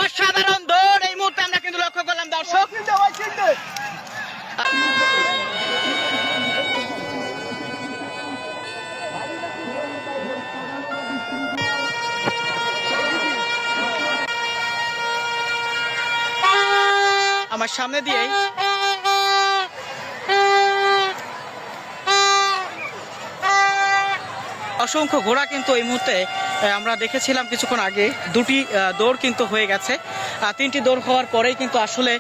অসাধারণ দৌড় এই মুহূর্তে আমরা কিন্তু লক্ষ্য করলাম দর্শক। আমার সামনে দিয়েই অসংখ্য ঘোড়া কিন্তু এই মুহূর্তে আমরা দেখেছিলাম কিছুক্ষণ আগে, দুটি দৌড় কিন্তু হয়ে গেছে। তিনটি দৌড় হওয়ার পরেই কিন্তু আসলে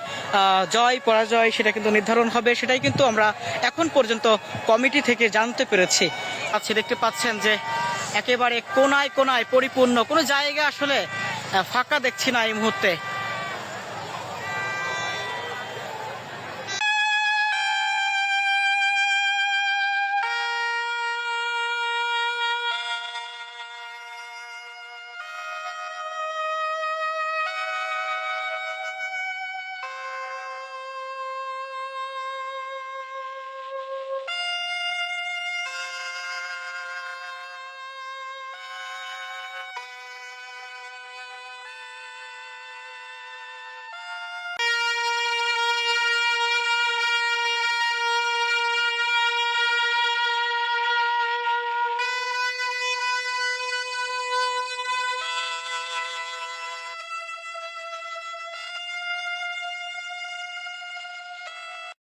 জয় পরাজয় সেটা কিন্তু নির্ধারণ হবে, সেটাই কিন্তু আমরা এখন পর্যন্ত কমিটি থেকে জানতে পেরেছি। আচ্ছা, দেখতে পাচ্ছেন যে একেবারে কোনায় কোনায় পরিপূর্ণ, কোনো জায়গা আসলে ফাঁকা দেখছি না এই মুহূর্তে।